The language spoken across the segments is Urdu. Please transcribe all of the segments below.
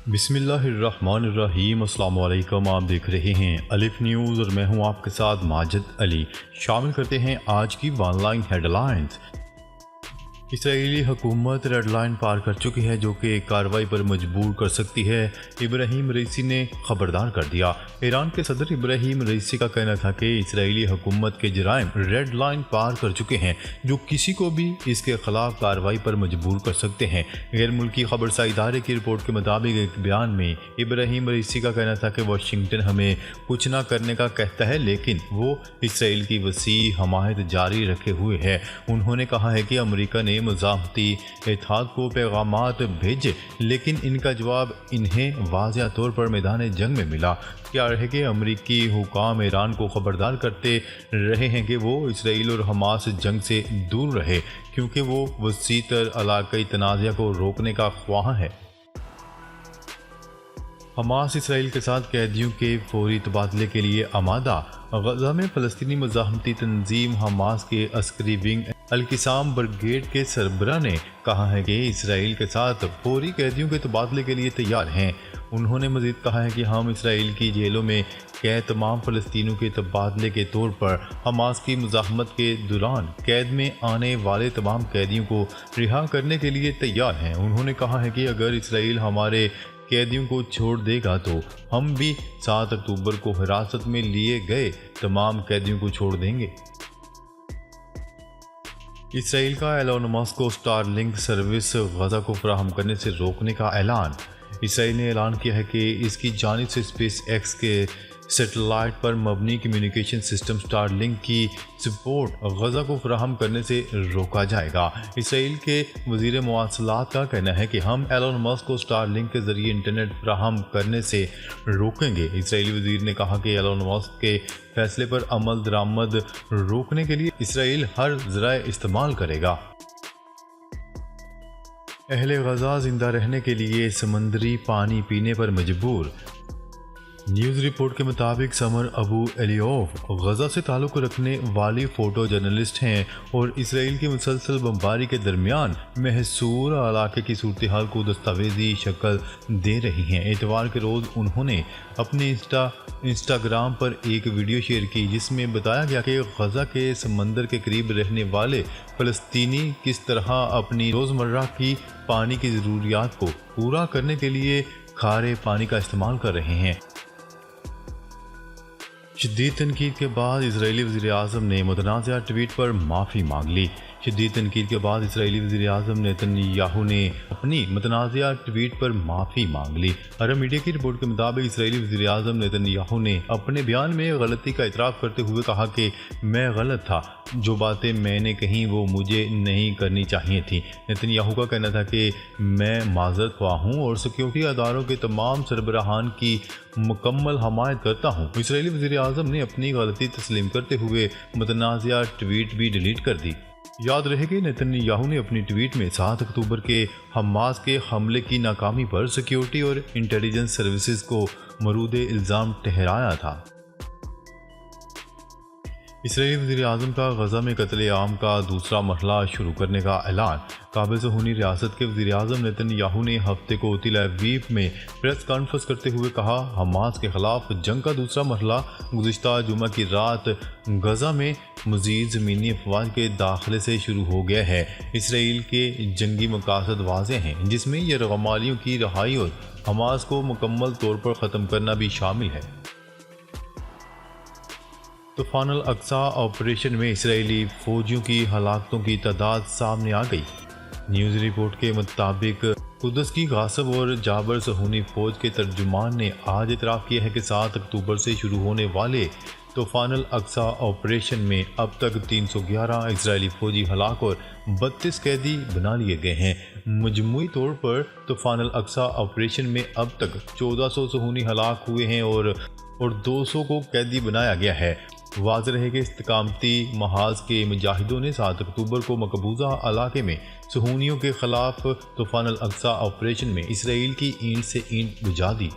بسم اللہ الرحمن الرحیم۔ السلام علیکم، آپ دیکھ رہے ہیں الف نیوز اور میں ہوں آپ کے ساتھ ماجد علی۔ شامل کرتے ہیں آج کی آن لائن ہیڈ لائنز۔ اسرائیلی حکومت ریڈ لائن پار کر چکی ہے جو کہ کارروائی پر مجبور کر سکتی ہے، ابراہیم رئیسی نے خبردار کر دیا۔ ایران کے صدر ابراہیم رئیسی کا کہنا تھا کہ اسرائیلی حکومت کے جرائم ریڈ لائن پار کر چکے ہیں جو کسی کو بھی اس کے خلاف کارروائی پر مجبور کر سکتے ہیں۔ غیر ملکی خبرسا ادارے کی رپورٹ کے مطابق ایک بیان میں ابراہیم رئیسی کا کہنا تھا کہ واشنگٹن ہمیں کچھ نہ کرنے کا کہتا ہے لیکن وہ اسرائیل کی وسیع حمایت جاری رکھے ہوئے ہے۔ انہوں نے کہا ہے کہ امریکہ نے مزاحمتی اتحاد کو پیغامات بھیجے لیکن ان کا جواب انہیں واضح طور پر میدان جنگ میں ملا۔ کیا رہے کہ امریکی حکام ایران کو خبردار کرتے رہے ہیں کہ وہ اسرائیل اور حماس جنگ سے دور رہے کیونکہ وہ وسیع تر علاقائی تنازع کو روکنے کا خواہاں ہے۔ حماس اسرائیل کے ساتھ قیدیوں کے فوری تبادلے کے لیے آمادہ۔ غزہ میں فلسطینی مزاحمتی تنظیم حماس کے عسکری ونگ القسام بریگیڈ کے سربراہ نے کہا ہے کہ اسرائیل کے ساتھ فوری قیدیوں کے تبادلے کے لیے تیار ہیں۔ انہوں نے مزید کہا ہے کہ ہم اسرائیل کی جیلوں میں قید تمام فلسطینیوں کے تبادلے کے طور پر حماس کی مزاحمت کے دوران قید میں آنے والے تمام قیدیوں کو رہا کرنے کے لیے تیار ہیں۔ انہوں نے کہا ہے کہ اگر اسرائیل ہمارے قیدیوں کو چھوڑ دے گا تو ہم بھی 7 اکتوبر کو حراست میں لیے گئے تمام قیدیوں کو چھوڑ دیں گے۔ اسرائیل کا ایلون ماسک کو سٹار لنک سروس غزہ کو فراہم کرنے سے روکنے کا اعلان۔ اسرائیل نے اعلان کیا ہے کہ اس کی جانب سے اسپیس ایکس کے سیٹلائٹ پر مبنی کمیونیکیشن سسٹم سٹار لنک کی سپورٹ غزہ کو فراہم کرنے سے روکا جائے گا۔ اسرائیل کے وزیر مواصلات کا کہنا ہے کہ ہم ایلون ماسک کو سٹار لنک کے ذریعے انٹرنیٹ فراہم کرنے سے روکیں گے۔ اسرائیلی وزیر نے کہا کہ ایلون ماسک کے فیصلے پر عمل درآمد روکنے کے لیے اسرائیل ہر ذرائع استعمال کرے گا۔ اہل غزہ زندہ رہنے کے لیے سمندری پانی پینے پر مجبور۔ نیوز رپورٹ کے مطابق سمر ابو ایلیوف غزہ سے تعلق رکھنے والی فوٹو جرنلسٹ ہیں اور اسرائیل کی مسلسل بمباری کے درمیان محصور علاقے کی صورتحال کو دستاویزی شکل دے رہی ہیں۔ اتوار کے روز انہوں نے اپنے انسٹاگرام پر ایک ویڈیو شیئر کی جس میں بتایا گیا کہ غزہ کے سمندر کے قریب رہنے والے فلسطینی کس طرح اپنی روزمرہ کی پانی کی ضروریات کو پورا کرنے کے لیے کھارے پانی کا استعمال کر رہے ہیں۔ شدید تنقید کے بعد اسرائیلی وزیر اعظم نے متنازعہ ٹویٹ پر معافی مانگ لی۔ شدید تنقید کے بعد اسرائیلی وزیر اعظم نیتن یاہو نے اپنی متنازعہ ٹویٹ پر معافی مانگ لی۔ عرب میڈیا کی رپورٹ کے مطابق اسرائیلی وزیر اعظم نیتن یاہو نے اپنے بیان میں غلطی کا اعتراف کرتے ہوئے کہا کہ میں غلط تھا، جو باتیں میں نے کہیں وہ مجھے نہیں کرنی چاہیے تھیں۔ نیتن یاہو کا کہنا تھا کہ میں معذرت خواہ ہوں اور سیکیورٹی اداروں کے تمام سربراہان کی مکمل حمایت کرتا ہوں۔ اسرائیلی وزیر اعظم نے اپنی غلطی تسلیم کرتے ہوئے متنازعہ ٹویٹ بھی ڈیلیٹ کر دی۔ یاد رہے کہ نیتن یاہو نے اپنی ٹویٹ میں 7 اکتوبر کے حماس کے حملے کی ناکامی پر سیکیورٹی اور انٹیلیجنس سروسز کو مورد الزام ٹھہرایا تھا۔ اسرائیلی وزیر اعظم کا غزہ میں قتل عام کا دوسرا مرحلہ شروع کرنے کا اعلان۔ قابض صہیونی ریاست کے وزیر اعظم نیتن یاہو نے ہفتے کو تل ابیب میں پریس کانفرنس کرتے ہوئے کہا، حماس کے خلاف جنگ کا دوسرا مرحلہ گزشتہ جمعہ کی رات غزہ میں مزید زمینی افواج کے داخلے سے شروع ہو گیا ہے۔ اسرائیل کے جنگی مقاصد واضح ہیں جس میں یرغمالیوں کی رہائی اور حماس کو مکمل طور پر ختم کرنا بھی شامل ہے۔ طوفان الاقصی آپریشن میں اسرائیلی فوجیوں کی ہلاکتوں کی تعداد سامنے آ گئی۔ نیوز رپورٹ کے مطابق قدس کی غاصب اور جابر صہیونی فوج کے ترجمان نے آج اعتراف کیا ہے کہ 7 اکتوبر سے شروع ہونے والے طوفان الاقصی آپریشن میں اب تک 311 اسرائیلی فوجی ہلاک اور 32 قیدی بنا لیے گئے ہیں۔ مجموعی طور پر طوفان الاقصی آپریشن میں اب تک 1400 صہیونی ہلاک ہوئے ہیں اور 200 کو قیدی بنایا گیا ہے۔ واضح رہے کہ استقامتی محاذ کے مجاہدوں نے 7 اکتوبر کو مقبوضہ علاقے میں صہیونیوں کے خلاف طوفان الاقصی آپریشن میں اسرائیل کی اینٹ سے اینٹ بجھا دی۔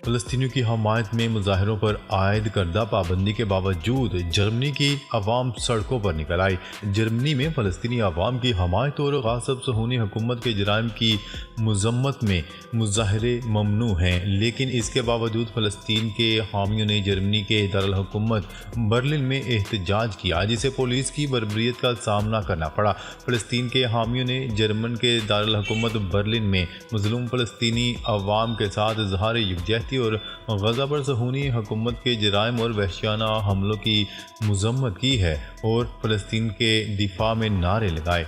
فلسطینیوں کی حمایت میں مظاہروں پر عائد کردہ پابندی کے باوجود جرمنی کی عوام سڑکوں پر نکل آئی۔ جرمنی میں فلسطینی عوام کی حمایت اور غاصب صہیونی حکومت کے جرائم کی مذمت میں مظاہرے ممنوع ہیں، لیکن اس کے باوجود فلسطین کے حامیوں نے جرمنی کے دارالحکومت برلن میں احتجاج کیا، جسے پولیس کی بربریت کا سامنا کرنا پڑا۔ فلسطین کے حامیوں نے جرمن کے دارالحکومت برلن میں مظلوم فلسطینی عوام کے ساتھ اظہار یکجہتی اور غزہ پر صہیونی حکومت کے جرائم اور وحشیانہ حملوں کی مذمت کی ہے اور فلسطین کے دفاع میں نعرے لگائے۔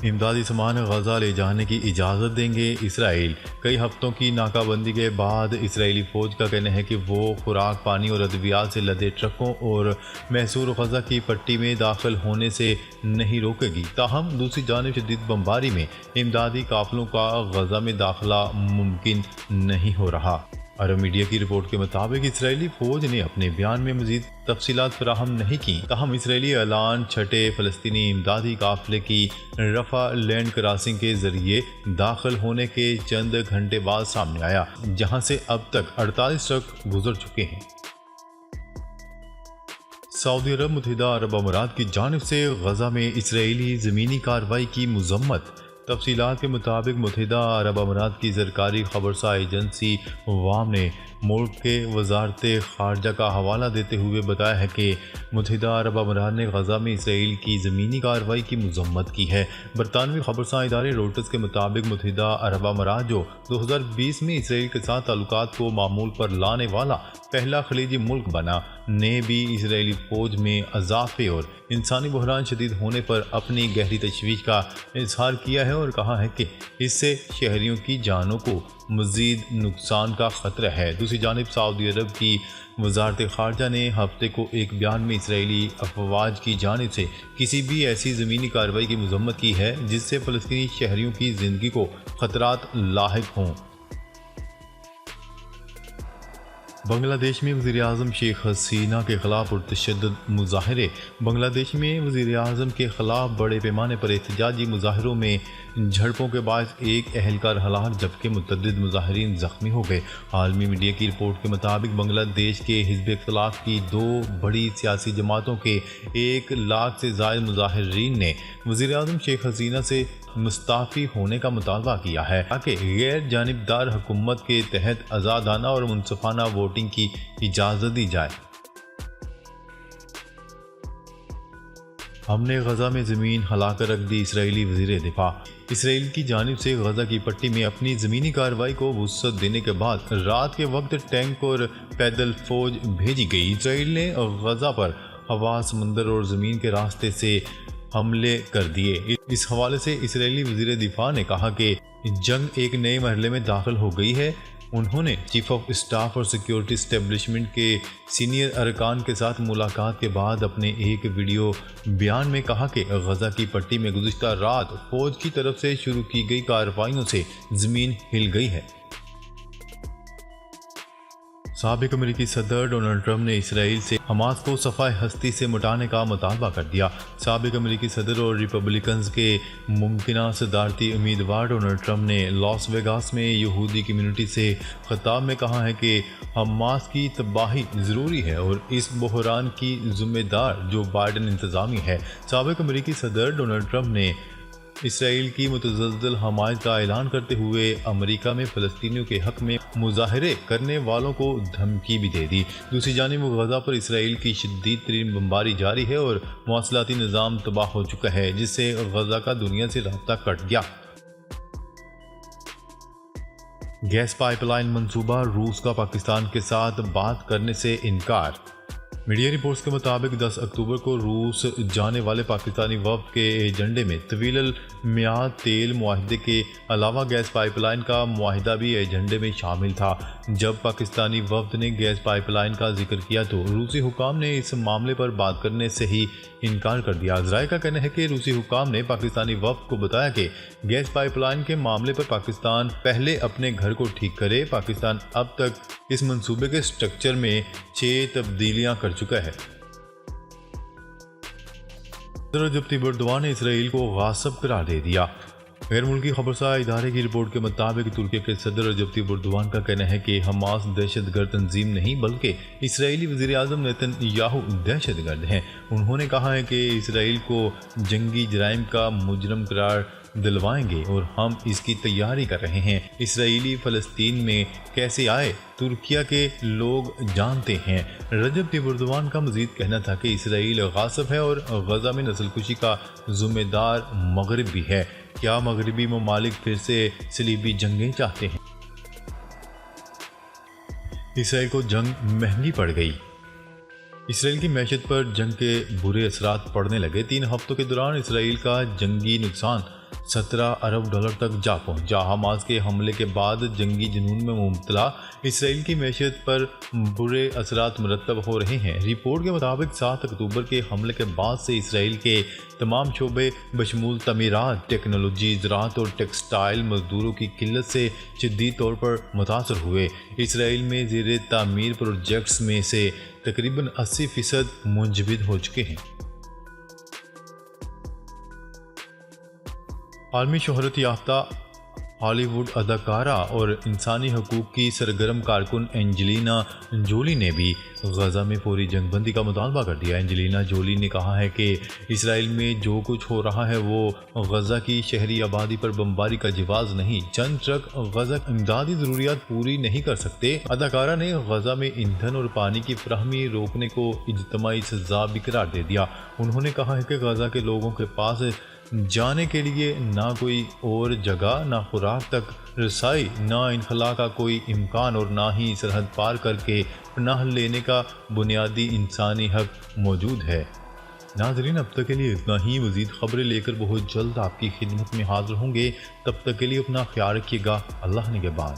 امدادی سامان غزہ لے جانے کی اجازت دیں گے اسرائیل۔ کئی ہفتوں کی ناکہ بندی کے بعد اسرائیلی فوج کا کہنا ہے کہ وہ خوراک، پانی اور ادویات سے لدے ٹرکوں اور محصور غزہ کی پٹی میں داخل ہونے سے نہیں روکے گی۔ تاہم دوسری جانب شدید بمباری میں امدادی قافلوں کا غزہ میں داخلہ ممکن نہیں ہو رہا۔ عرب میڈیا کی رپورٹ کے مطابق اسرائیلی فوج نے اپنے بیان میں مزید تفصیلات فراہم نہیں کی، تاہم اسرائیلی اعلان چھٹے فلسطینی امدادی قافلے کی رفح لینڈ کراسنگ کے ذریعے داخل ہونے کے چند گھنٹے بعد سامنے آیا، جہاں سے اب تک 48 ٹرک گزر چکے ہیں۔ سعودی عرب متحدہ عرب امارات کی جانب سے غزہ میں اسرائیلی زمینی کارروائی کی مذمت۔ تفصیلات کے مطابق متحدہ عرب امارات کی سرکاری خبرساں ایجنسی وام نے ملک کے وزارت خارجہ کا حوالہ دیتے ہوئے بتایا ہے کہ متحدہ عرب امارات نے غزہ میں اسرائیل کی زمینی کارروائی کی مذمت کی ہے۔ برطانوی خبرساں ادارے روٹرز کے مطابق متحدہ عرب امارات، جو 2020 میں اسرائیل کے ساتھ تعلقات کو معمول پر لانے والا پہلا خلیجی ملک بنا، نے بھی اسرائیلی فوج میں اضافے اور انسانی بحران شدید ہونے پر اپنی گہری تشویش کا اظہار کیا ہے اور کہا ہے کہ اس سے شہریوں کی جانوں کو مزید نقصان کا خطرہ ہے۔ دوسری جانب سعودی عرب کی وزارت خارجہ نے ہفتے کو ایک بیان میں اسرائیلی افواج کی جانب سے کسی بھی ایسی زمینی کارروائی کی مذمت کی ہے جس سے فلسطینی شہریوں کی زندگی کو خطرات لاحق ہوں۔ بنگلہ دیش میں وزیراعظم شیخ حسینہ کے خلاف پرتشدد مظاہرے۔ بنگلہ دیش میں وزیراعظم کے خلاف بڑے پیمانے پر احتجاجی مظاہروں میں جھڑپوں کے باعث ایک اہلکار ہلاک جبکہ متعدد مظاہرین زخمی ہو گئے۔ عالمی میڈیا کی رپورٹ کے مطابق بنگلہ دیش کے حزب اختلاف کی دو بڑی سیاسی جماعتوں کے 1 لاکھ سے زائد مظاہرین نے وزیراعظم شیخ حسینہ سے مستعفی ہونے کا مطالبہ کیا ہے تاکہ غیر جانبدار حکومت کے تحت آزادانہ اور منصفانہ ووٹنگ کی اجازت دی جائے۔ ہم نے غزہ میں زمین ہلا کر رکھ دی، اسرائیلی وزیر دفاع۔ اسرائیل کی جانب سے غزہ کی پٹی میں اپنی زمینی کارروائی کو وسعت دینے کے بعد رات کے وقت ٹینک اور پیدل فوج بھیجی گئی۔ اسرائیل نے غزہ پر ہوا، سمندر اور زمین کے راستے سے حملے کر دیے۔ اس حوالے سے اسرائیلی وزیر دفاع نے کہا کہ جنگ ایک نئے مرحلے میں داخل ہو گئی ہے۔ انہوں نے چیف آف اسٹاف اور سیکیورٹی اسٹیبلشمنٹ کے سینئر ارکان کے ساتھ ملاقات کے بعد اپنے ایک ویڈیو بیان میں کہا کہ غزہ کی پٹی میں گزشتہ رات فوج کی طرف سے شروع کی گئی کارروائیوں سے زمین ہل گئی ہے۔ سابق امریکی صدر ڈونلڈ ٹرمپ نے اسرائیل سے حماس کو صفحہ ہستی سے مٹانے کا مطالبہ کر دیا۔ سابق امریکی صدر اور ریپبلکنز کے ممکنہ صدارتی امیدوار ڈونلڈ ٹرمپ نے لاس ویگاس میں یہودی کمیونٹی سے خطاب میں کہا ہے کہ حماس کی تباہی ضروری ہے اور اس بحران کی ذمہ دار جو بائیڈن انتظامیہ ہے۔ سابق امریکی صدر ڈونلڈ ٹرمپ نے اسرائیل کی متزلزل حمایت کا اعلان کرتے ہوئے امریکہ میں فلسطینیوں کے حق میں مظاہرے کرنے والوں کو دھمکی بھی دے دی۔ دوسری جانب غزہ پر اسرائیل کی شدید ترین بمباری جاری ہے اور مواصلاتی نظام تباہ ہو چکا ہے، جس سے غزہ کا دنیا سے رابطہ کٹ گیا۔ گیس پائپ لائن منصوبہ، روس کا پاکستان کے ساتھ بات کرنے سے انکار۔ میڈیا رپورٹس کے مطابق 10 اکتوبر کو روس جانے والے پاکستانی وفد کے ایجنڈے میں طویل المیعاد تیل معاہدے کے علاوہ گیس پائپ لائن کا معاہدہ بھی ایجنڈے میں شامل تھا۔ جب پاکستانی وفد نے گیس پائپ لائن کا ذکر کیا تو روسی حکام نے اس معاملے پر بات کرنے سے ہی انکار کر دیا۔ ذرائع کا کہنا ہے کہ روسی حکام نے پاکستانی وفد کو بتایا کہ گیس پائپ لائن کے معاملے پر پاکستان پہلے اپنے گھر کو ٹھیک کرے۔ پاکستان اب تک اس منصوبے کے سٹرکچر میں 6 تبدیلیاں کر چکا ہے۔ صدر رجب طیب ایردوان نے اسرائیل کو غاصب قرار دے دیا۔ غیر ملکی خبرساں ادارے کی رپورٹ کے مطابق ترکی کے صدر رجب طیب اردوان کا کہنا ہے کہ حماس دہشت گرد تنظیم نہیں بلکہ اسرائیلی وزیر اعظم نیتن یاہو دہشت گرد ہیں۔ انہوں نے کہا ہے کہ اسرائیل کو جنگی جرائم کا مجرم قرار دلوائیں گے اور ہم اس کی تیاری کر رہے ہیں۔ اسرائیلی فلسطین میں کیسے آئے ترکیہ کے لوگ جانتے ہیں۔ رجب طیب اردوان کا مزید کہنا تھا کہ اسرائیل غاصب ہے اور غزہ میں نسل کشی کا ذمہ دار مغرب بھی ہے۔ کیا مغربی ممالک پھر سے صلیبی جنگیں چاہتے ہیں؟ اسرائیل کو جنگ مہنگی پڑ گئی۔ اسرائیل کی معیشت پر جنگ کے برے اثرات پڑنے لگے۔ 3 ہفتوں کے دوران اسرائیل کا جنگی نقصان 17 ارب ڈالر تک جا پہنچا۔ حماس کے حملے کے بعد جنگی جنون میں مبتلا اسرائیل کی معیشت پر برے اثرات مرتب ہو رہے ہیں۔ رپورٹ کے مطابق 7 اکتوبر کے حملے کے بعد سے اسرائیل کے تمام شعبے بشمول تعمیرات، ٹیکنالوجی، زراعت اور ٹیکسٹائل مزدوروں کی قلت سے شدید طور پر متاثر ہوئے۔ اسرائیل میں زیر تعمیر پروجیکٹس میں سے تقریباً 80% منجمد ہو چکے ہیں۔ عالمی شہرت یافتہ ہالی ووڈ اداکارہ اور انسانی حقوق کی سرگرم کارکن اینجلینا جولی نے بھی غزہ میں فوری جنگ بندی کا مطالبہ کر دیا۔ اینجلینا جولی نے کہا ہے کہ اسرائیل میں جو کچھ ہو رہا ہے وہ غزہ کی شہری آبادی پر بمباری کا جواز نہیں۔ چند ٹرک غزہ امدادی ضروریات پوری نہیں کر سکتے۔ اداکارہ نے غزہ میں ایندھن اور پانی کی فراہمی روکنے کو اجتماعی سزا بھی قرار دے دیا۔ انہوں نے کہا ہے کہ غزہ کے لوگوں کے پاس جانے کے لیے نہ کوئی اور جگہ، نہ خوراک تک رسائی، نہ انخلاء کا کوئی امکان اور نہ ہی سرحد پار کر کے پناہ لینے کا بنیادی انسانی حق موجود ہے۔ ناظرین، اب تک کے لیے اتنا ہی۔ مزید خبریں لے کر بہت جلد آپ کی خدمت میں حاضر ہوں گے۔ تب تک کے لیے اپنا خیال رکھیے گا۔ اللہ نگہبان۔